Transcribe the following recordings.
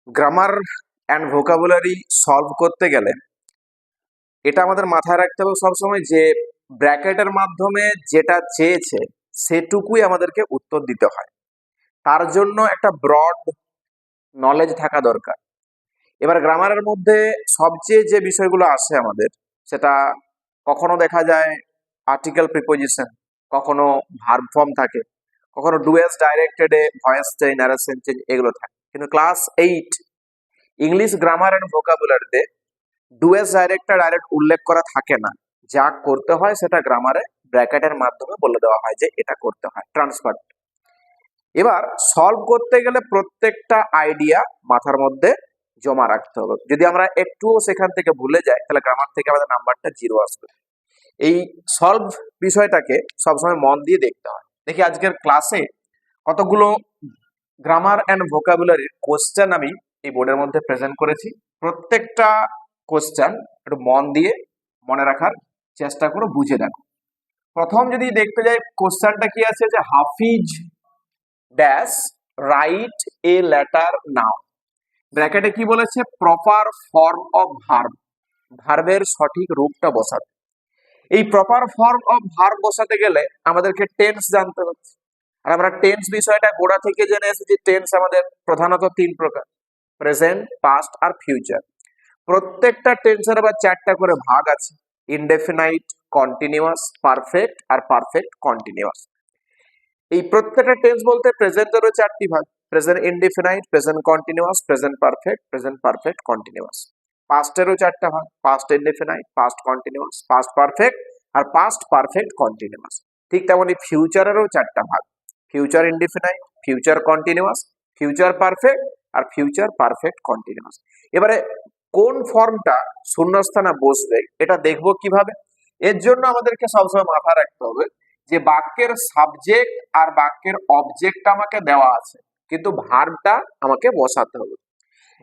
Grammar and vocabulary solve করতে গেলে এটা আমাদের মাথায় রাখতে হবে সবসময় যে ব্র্যাকেটের মাধ্যমে যেটা চেয়েছে সেটুকুই আমাদেরকে উত্তর দিতে হয়। তার জন্য একটা ব্রড নলেজ থাকা দরকার। এবার গ্রামারের মধ্যে সবচেয়ে যে বিষয়গুলো আসে আমাদের, সেটা কখনো দেখা যায় আর্টিকেল প্রিপোজিশন, কখনো ভার্ব ফর্ম থাকে, কখনো ডুয়েস ডাইরেক্টেডে ভয়েস চেঞ্জ, ন্যারেশন চেঞ্জ, এগুলো থাকে। কিন্তু ক্লাস 8 ইংলিশ গ্রামার অ্যান্ড ভোকাবুলারিতে ডুয়েস ডাইরেক্টটা ডাইরেক্ট উল্লেখ করা থাকে না। যা করতে হয় সেটা গ্রামারে ব্র্যাকেটের মাধ্যমে বলে দেওয়া হয় যে এটা করতে হয়, ট্রান্সফার। এবার সলভ করতে গেলে প্রত্যেকটা আইডিয়া মাথার মধ্যে জমা রাখতে হবে। যদি আমরা একটুও সেখান থেকে ভুলে যাই তাহলে গ্রামার থেকে আমাদের নাম্বারটা 0 আসবে। এই সলভ বিষয়টাকে সবসময় মন দিয়ে দেখতে হয়। দেখি আজকের ক্লাসে কতগুলো গ্রামার অ্যান্ড ভোকাবুলারির কোশ্চেন আমি এই বোর্ডের মধ্যে প্রেজেন্ট করেছি। প্রত্যেকটা কোশ্চেন একটু মন দিয়ে মনে রাখার চেষ্টা করো, বুঝে দেখো। প্রথম যদি দেখতে যাই কোশ্চেনটা কি আছে, যে হাফিজ ড্যাশ রাইট এ লেটার নাও। ব্র্যাকেটে কি বলেছে, প্রপার ফর্ম অফ ভার্ব, ভার্বের সঠিক রূপটা বসাতে। এই প্রপার ফর্ম অফ ভার্ব বসাতে গেলে আমাদেরকে টেন্স জানতে হচ্ছে। আর আমরা টেন্স বিষয়টা গোড়া থেকে জেনে এসেছি। টেন্স আমাদের প্রধানত 3 প্রকার, প্রেজেন্ট, পাস্ট আর ফিউচার। প্রত্যেকটা টেন্সের আবার 4টা করে ভাগ আছে, ইনডেফিনাইট, কন্টিনিউয়াস, পারফেক্ট আর পারফেক্ট কন্টিনিউয়াস। এই প্রত্যেকটা টেন্স বলতে প্রেজেন্টেরও 4টি ভাগ, present indefinite, present continuous, present perfect continuous. পাস্টেরও 4টা ভাগ, past indefinite, past continuous, past perfect আর পাস্ট পারফেক্ট কন্টিনিউয়াস। ঠিক তেমনি ফিউচারেরও 4টা ভাগ, future indefinite, future continuous, future perfect আর ফিউচার পারফেক্ট কন্টিনিউয়াস। এবারে কোন ফর্মটা শূন্যস্থানে বসবে এটা দেখবো কিভাবে। এর জন্য আমাদেরকে সবসময় মাথায় রাখতে হবে যে বাক্যের সাবজেক্ট আর বাক্যের অবজেক্ট আমাকে দেওয়া আছে, কিন্তু ভার্বটা আমাকে বসাতে হবে।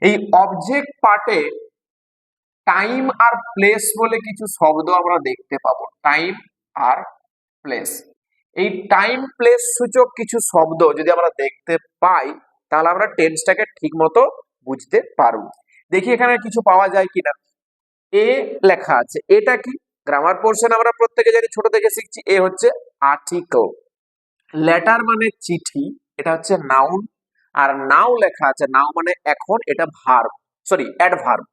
এই অবজেক্ট পার্টে টাইম আর প্লেস বলে কিছু শব্দ আমরা দেখতে পাবো, টাইম আর প্লেস। এই টাইম প্লেস সূচক কিছু শব্দ যদি আমরা দেখতে পাই তাহলে আমরা টেন্সটাকে ঠিক মতো বুঝতে পারবো। দেখি এখানে কিছু পাওয়া যায় কিনা। এ লেখা আছে, এটা কি? গ্রামার পোর্শন আমরা প্রত্যেকে জানি, ছোট থেকে শিখছি। এ হচ্ছে আর্টিকেল, লেটার মানে চিঠি, এটা হচ্ছে নাউন। আর নাও লেখা আছে, নাও মানে এখন, এটা ভার্ব, সরি অ্যাডভার্ব।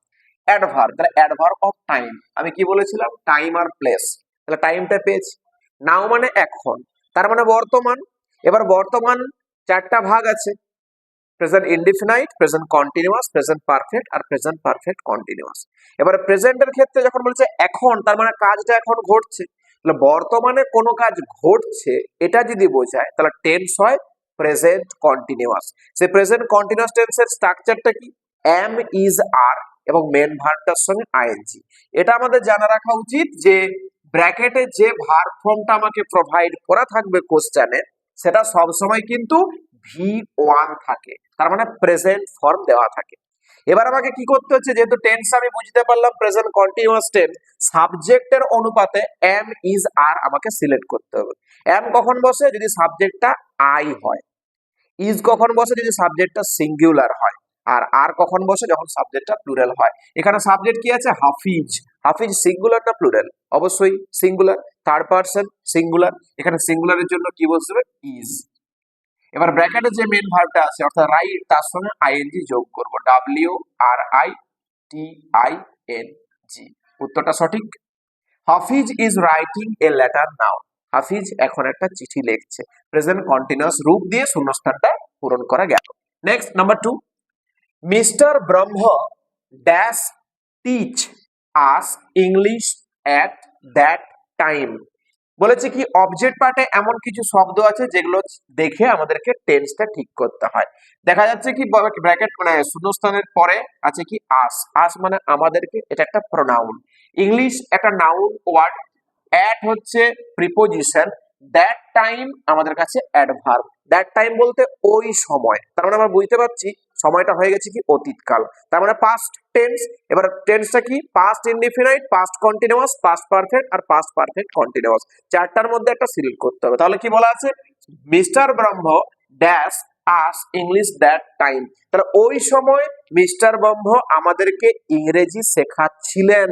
অ্যাডভার্ব তাহলে অ্যাডভার্ব অফ টাইম। আমি কি বলেছিলাম, টাইম আর প্লেস। তাহলে টাইমটা পেয়েছি। নাও মানে এখন, তার মানে বর্তমান। এবার বর্তমান 4টা ভাগ আছে, present indefinite, present continuous, present perfect আর প্রেজেন্ট পারফেক্ট কন্টিনিউয়াস। এবারে প্রেজেন্টের ক্ষেত্রে যখন বলছে এখন, তার মানে কাজটা এখন ঘটছে। তাহলে বর্তমানে কোনো কাজ ঘটছে এটা যদি বোঝায় তাহলে টেন্স হয় প্রেজেন্ট কন্টিনিউয়াস। সেই প্রেজেন্ট কন্টিনিউয়াস টেন্সের স্ট্রাকচারটা কি, এম ইজ আর এবং মেন ভার্বটার সঙ্গে আইএনজি। এটা আমাদের জানা রাখা উচিত যে ব্র্যাকেটে যে ভার্ব ফর্মটা আমাকে প্রোভাইড করা থাকবে কোশ্চেনে, সেটা সবসময় কিন্তু V1 থাকে, তার মানে প্রেজেন্ট ফর্ম দেওয়া থাকে। এবার আমাকে কি করতে হচ্ছে, যেহেতু টেন্স আমি বুঝতে পারলাম প্রেজেন্ট কন্টিনিউয়াস টেন্স, সাবজেক্টের অনুপাতে এম ইজ আর আমাকে সিলেক্ট করতে হবে। এম কখন বসে, যদি সাবজেক্টটা আই হয়। ইজ কখন বসে, যদি সাবজেক্টটা সিঙ্গুলার হয়। আর আর কখন বসে, যখন সাবজেক্টটা প্লুরাল হয়। এখানে সাবজেক্ট কি আছে, হাফিজ। হাফিজ সিঙ্গুলার না প্লুরাল? অবশ্যই সিঙ্গুলার, থার্ড পারসন সিঙ্গুলার। এখানে সিঙ্গুলারের জন্য কি বসবে, ইজ। এবার ব্র্যাকেটে যে মেন ভার্বটা আছে অর্থাৎ রাইট, তার সঙ্গে আইএনজি যোগ করব, WRITING। উত্তরটা সঠিক। হাফিজ ইজ রাইটিং এ লেটার নাও। হাফিজ এখন একটা চিঠি লিখছে। প্রেজেন্ট কন্টিনিউয়াস রূপ দিয়ে শূন্যস্থানটা পূরণ করা গেল। Next number 2, mister Brahma dash teach us English at that time. বলেছে কি, অবজেক্ট পার্টে এমন কিছু শব্দ আছে যেগুলো দেখে আমাদেরকে টেন্সটা ঠিক করতে হয়। দেখা যাচ্ছে কি ব্র্যাকেট মানে শূন্যস্থানের পরে আছে কি আস। আস মানে আমাদেরকে, এটা একটা প্রোনাউন। ইংলিশ একটা নাউন ওয়ার্ড, অ্যাট হচ্ছে প্রিপোজিশন, দ্যাট টাইম আমাদের কাছে অ্যাডভার্ব। দ্যাট টাইম বলতে ওই সময়, তার মানে আমরা বুঝতে পারছি সময়টা হয়ে গেছে কি অতীতকাল, তার মানে পাস্ট টেন্স। এবার টেন্সটা কি, past indefinite, past continuous, past perfect আর পাস্ট পারফেক্ট কন্টিনিউয়াস। 4টার মধ্যে একটা সিলেক্ট করতে হবে। তাহলে কি বলা আছে, mister Brahma dash us English that time. তাহলে ওই সময় মিস্টার ব্রহ্ম আমাদেরকে ইংরেজি শেখাচ্ছিলেন।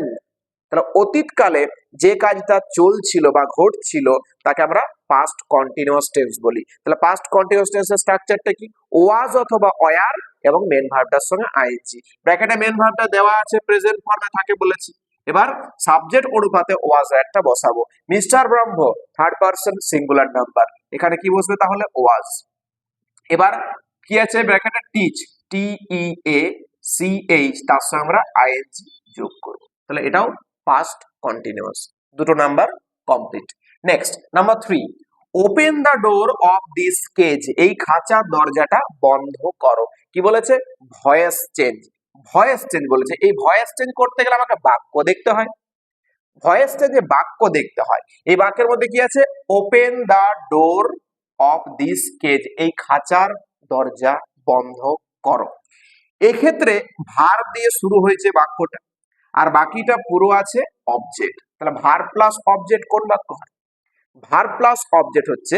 তাহলে অতীতকালে যে কাজটা চলছিল বা ঘটছিল তাকে আমরা পাস্ট কন্টিনিউয়াস টেন্স বলি। তাহলে পাস্ট কন্টিনিউয়াস টেন্সের স্ট্রাকচারটা কি? ওয়াজ অথবা ওয়ার এবং মেন ভার্বটার সঙ্গে আইএনজি। ব্র্যাকেটে মেন ভার্বটা দেওয়া আছে, প্রেজেন্ট ফর্মে থাকে বলেছি। এবার সাবজেক্ট অনুপাতে ওয়াজ একটা বসাবো। মিস্টার ব্রহ্ম থার্ড পারসন সিঙ্গুলার নাম্বার, এখানে কি বসবে তাহলে? ওয়াজ। এবার কি আছে ব্র্যাকেটে? Teach, T E A C H, তার সঙ্গে আমরা আইএনজি যোগ করব। তাহলে এটাও পাস্ট কন্টিনিউয়াস। দুটো number complete. Next number 3, open the door of this cage, এই খাঁচার দরজাটা বন্ধ করো। কি বলেছে? Voice change. ভয়েস চেঞ্জ বলেছে। এই ভয়েস চেঞ্জ করতে গেলে আমাকে বাক্য দেখতে হয়। ভয়েস চেঞ্জে বাক্য দেখতে হয়। এই বাক্যের মধ্যে কি আছে? Open the door of this cage, এই খাঁচার দরজা বন্ধ করো। এক্ষেত্রে ভার্ব দিয়ে শুরু হয়েছে বাক্যটা, আর বাকিটা পুরো আছে অবজেক্ট। তাহলে ভার্ব প্লাস অবজেক্ট কোন বাক্য হয়? ভার্ব প্লাস অবজেক্ট হচ্ছে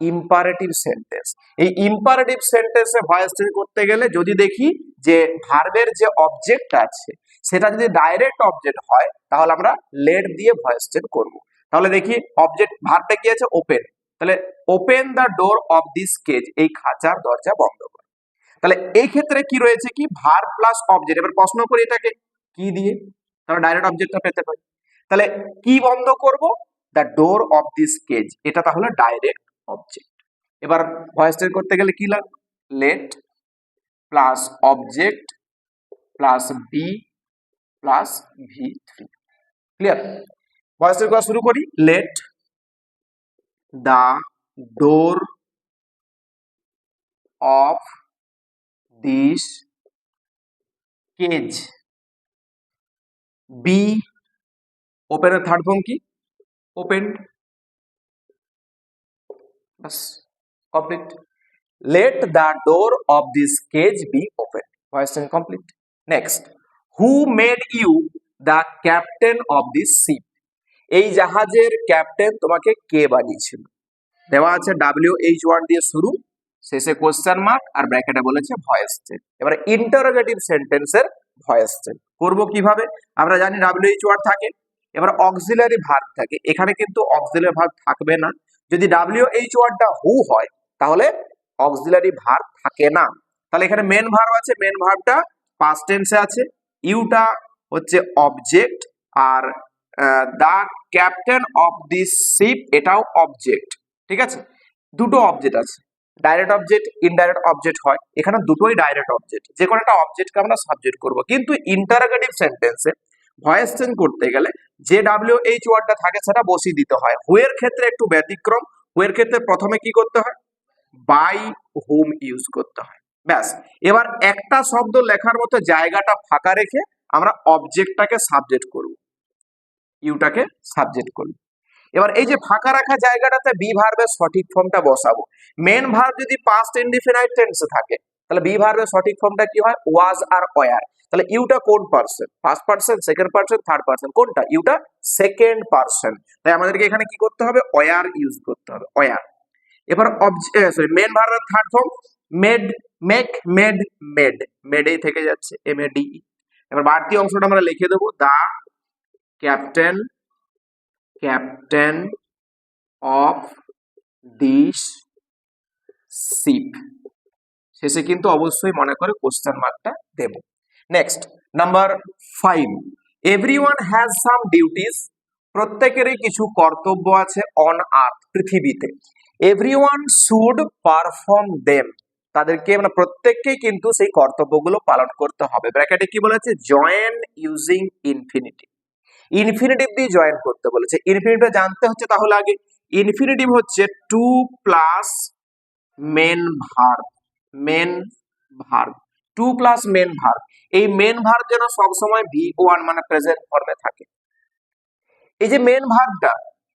ইম্পারেটিভ সেন্টেন্স। এই ইম্পারেটিভ সেন্টেন্সে ভয়েস চেঞ্জ করতে গেলে যদি দেখি যে ভার্বের যে অবজেক্ট আছে সেটা যদি ডাইরেক্ট অবজেক্ট হয় তাহলে আমরা লেট দিয়ে ভয়েস চেঞ্জ করব। তাহলে দেখি অবজেক্ট ভার্বটা কি আছে? ওপেন। তাহলে open the door of this cage, এই খাঁচার দরজা বন্ধ করো। তাহলে এই ক্ষেত্রে কি রয়েছে? কি ভার্ব প্লাস অবজেক্ট। এবার প্রশ্ন করি এটাকে কি দিয়ে, তাহলে ডাইরেক্ট অবজেক্টটা পেতে পারি। তাহলে কি বন্ধ করব? The door of this cage, এটা তাহলে ডাইরেক্ট অবজেক্ট। এবার ভয়েস চেঞ্জ করতে গেলে কি লাগবে? Let plus object plus be plus V3। Clear? Voice change করা শুরু করি। Let the door of this cage be open. এর থার্ড ফর্ম কি? ওপেনড। বাস, complete. Let the door of this cage be open. Voice change complete. Next, who made you the captain of this ship, এই জাহাজের captain তোমাকে কে বানিয়েছিল? দেওয়া আছে WH1 দিয়ে শুরু, শেষে কোশ্চেন মার্ক, আর ব্র্যাকেটে বলেছে ভয়েস চেঞ্জ। এবারে ইন্টারোগেটিভ সেন্টেন্সের ভয়েস চেঞ্জ করব কিভাবে? আমরা জানি WH1 থাকে, এবার অক্সিলারি ভার্ব থাকে। এখানে কিন্তু অক্সিলারি ভার্ব থাকবে না। যদি WH1টা হু হয় তাহলে অক্সিলারি ভার্ব থাকে না। তাহলে এখানে মেন ভার্ব আছে, মেন ভার্বটা পাস্ট টেন্সে আছে, ইউটা হচ্ছে অবজেক্ট, আর the captain of this ship এটাও অবজেক্ট। ঠিক আছে, দুটো অবজেক্ট আছে, ডাইরেক্ট অবজেক্ট ইনডাইরেক্ট অবজেক্ট হয়, এখানে দুটোই ডাইরেক্ট অবজেক্ট। যে কোনো একটা অবজেক্টকে আমরা সাবজেক্ট করব। কিন্তু ইন্টারোগেটিভ সেন্টেন্সে ভয়েস চেঞ্জ করতে গেলে যে WH ওয়ার্ডটা থাকে সেটা বসিয়ে দিতে হয়। হু এর ক্ষেত্রে একটু ব্যতিক্রম। হু এর ক্ষেত্রে প্রথমে কি করতে হয়? বাই হুম ইউজ করতে হয়। ব্যাস, এবার একটা শব্দ লেখার মতো জায়গাটা ফাঁকা রেখে আমরা অবজেক্টটাকে সাবজেক্ট করব, ইউটাকে সাবজেক্ট করব। এবার এই যে ফাঁকা রাখা জায়গাটাতে বি ভার্বের সঠিক ফর্মটা বসাবো। মেন ভার্ব যদি পাস্ট ইনডিফিনাইট টেন্সে থাকে তাহলে বি ভার্বের সঠিক ফর্মটা কি হয়? ওয়াজ আর ওয়ার। তাহলে ইউটা কোন পারসন? First person, second person, third person? কোনটা? ইউটা সেকেন্ড পারসন। তাই আমাদেরকে এখানে কি করতে হবে? ওয়ার ইউজ করতে হবে, ওয়ার। এবার মেন ভার্বের third form made, make, made, made, মেডেই থেকে যাচ্ছে, MADE। এবার বাড়তি অংশটা আমরা লিখে দেবো, the captain, captain of this ship. শেষে কিন্তু অবশ্যই মনে করে কোশ্চেন মার্কটা দেব। Next number 5, everyone has some duties, প্রত্যেকেরই কিছু কর্তব্য আছে অন আর্থ, পৃথিবীতে। এভরিওয়ান শুড পারফর্ম দেম, তাদেরকে মানে প্রত্যেককেই কিন্তু সেই কর্তব্যগুলো পালন করতে হবে। ব্র্যাকেটে কি বলেছে? জয়েন ইউজিং ইনফিনিটিভ, ইনফিনিটিভ দিয়ে জয়েন করতে বলেছে। ইনফিনিটিভ জানতে হচ্ছে তাহলে আগে ইনফিনিটিভ হচ্ছে to plus main verb, main verb, to plus main verb. এই মেন ভার্ব যেন সবসময় V1 মানে প্রেজেন্ট ফর্মে থাকে। এই যে মেন ভার্বটা,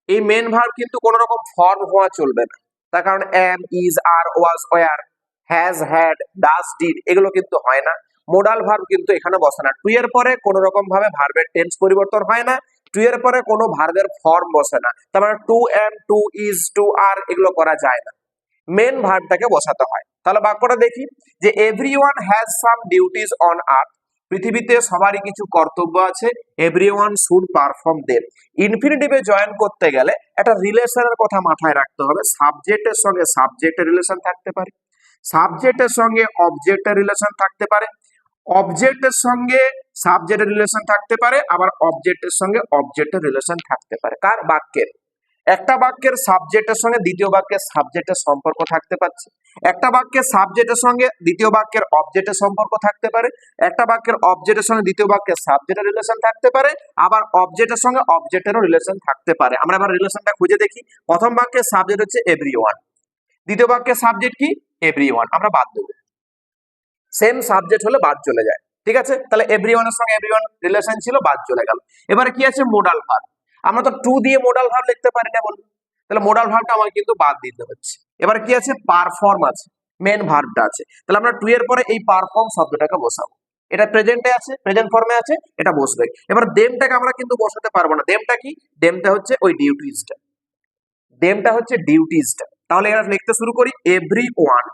এই মেন ভার্ব কিন্তু কোন রকম ফর্ম হওয়া চলবে না। তার কারণ am, is, are, was, were, has, had, does, did এগুলো কিন্তু হয় না। মোডাল ভার্ব কিন্তু এখানে বসে না। টু এর পরে কোন রকম ভাবে ভার্বের টেন্স পরিবর্তন হয় না, টু এর পরে কোনো ভার্বের ফর্ম বসে না। তার মানে to am, to is, to are এগুলো করা যায় না। মেন ভার্বটাকে বসাতে হয়। তাহলে বাক্যটা দেখি যে everyone has some duties on earth, পৃথিবীতে সবারই কিছু কর্তব্য আছে, এভরিওয়ান শুড পারফর্ম দেম। ইনফিনিটিভে জয়েন করতে গেলে একটা রিলেশনের কথা মাথায় রাখতে হবে, সাবজেক্টের সঙ্গে সাবজেক্টের রিলেশন থাকতে পারে, সাবজেক্টের সঙ্গে অবজেক্টের রিলেশন থাকতে পারে, অবজেক্টের সঙ্গে সাবজেক্টের রিলেশন থাকতে পারে, আবার অবজেক্টের সঙ্গে অবজেক্টের রিলেশন থাকতে পারে। কার? বাক্যের। একটা বাক্যের সাবজেক্টের সঙ্গে দ্বিতীয় বাক্যের সাবজেক্টের সম্পর্ক থাকতে পারছে, একটা বাক্যের সাবজেক্টের সঙ্গে দ্বিতীয় বাক্যের অবজেক্টের সম্পর্ক থাকতে পারে, একটা বাক্যের অবজেক্টের সঙ্গে দ্বিতীয় বাক্যের সাবজেক্টের রিলেশন থাকতে পারে, আবার অবজেক্টের সঙ্গে অবজেক্টেরও রিলেশন থাকতে পারে। আমরা এবার রিলেশনটা খুঁজে দেখি। প্রথম বাক্যের সাবজেক্ট হচ্ছে এভরিওয়ান, দ্বিতীয় বাক্যের সাবজেক্ট কি? এভরিওয়ান। আমরা বাদ দেবো, সেম সাবজেক্ট হলে বাদ চলে যায়। ঠিক আছে, তাহলে এভরিওয়ানের সঙ্গে এভরিওয়ান রিলেশন ছিল, বাদ চলে গেল। এবারে কি আছে? Modal verb. আমরা তো টু দিয়ে মোডাল ভার্ব লিখতে পারি না বলুন, তাহলে মোডাল ভার্বটা আমাকে কিন্তু বাদ দিতে হচ্ছে। এবার কি আছে? পারফর্ম আছে, মেন ভার্বটা আছে। তাহলে আমরা টু এর পরে এই পারফর্ম শব্দটাকে বসাবো। এটা প্রেজেন্টে আছে, প্রেজেন্ট ফর্মে আছে, এটা বসবে। এবার দেমটাকে আমরা কিন্তু বসাতে পারবো না। দেমটা কি? দেমটা হচ্ছে ওই ডিউটিসটা, দেমটা হচ্ছে ডিউটিসটা। তাহলে এবার লিখতে শুরু করি, everyone,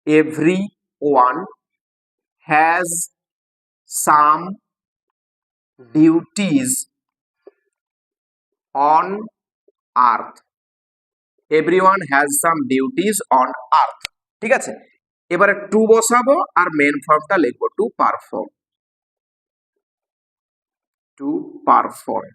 everyone has some duties on earth, everyone has some duties on earth। ঠিক আছে, এবারে টু বসাবো আর মেন ফর্মটা লিখবো, to perform, to perform.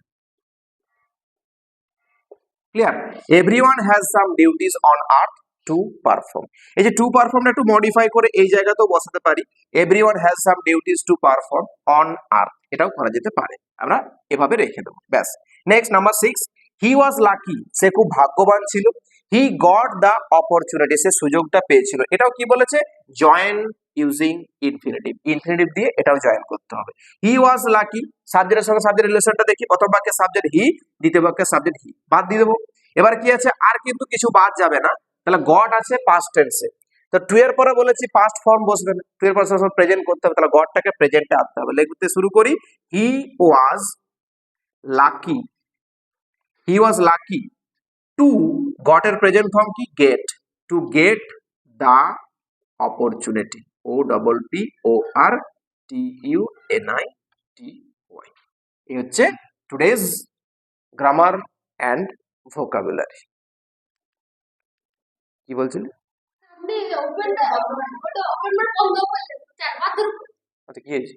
Clear? Everyone has some duties on earth to perform. এই যে টু পারফর্মটা একটু মডিফাই করে এই জায়গাতেও বসাতে পারি, everyone has some duties to perform on earth, এটাও করা যেতে পারে। আমরা এভাবে রেখে দেবো, ব্যাস। Next number 6, he was lucky, সে খুব ভাগ্যবান ছিল। হি গট দ্য অপরচুনিটি, সে সুযোগটা পেয়েছিল। এটাও কি বলেছে? জয়েন ইউজিং ইনফিনিটিভ, ইনফিনিটিভ দিয়ে এটাও জয়েন করতে হবে। হি ওয়াজ লাকি, সাবজেক্টের সঙ্গে সাবজেক্ট রিলেশনটা দেখি। প্রথম বাক্যের সাবজেক্ট হি, দ্বিতীয় বাক্যের সাবজেক্ট হি, বাদ দিয়ে দেবো। এবার কি আছে? আর কিন্তু কিছু বাদ যাবে না। তাহলে গট আছে পাস্ট টেন্সে, তো টু এর পরে বলেছি পাস্ট ফর্ম বসবে না, টু এর পরে প্রেজেন্ট করতে হবে, তাহলে গটটাকে প্রেজেন্টে আনতে হবে। লিখতে শুরু করি, he was lucky, he was lucky to, গটের প্রেজেন্ট ফর্ম কি? Get, to get the opportunity, O double P O R T U N I T Y. এই হচ্ছে টুডেজ গ্রামার অ্যান্ড ভোকাবুলারি। কি বলছিলি? আচ্ছা, কি হয়েছে?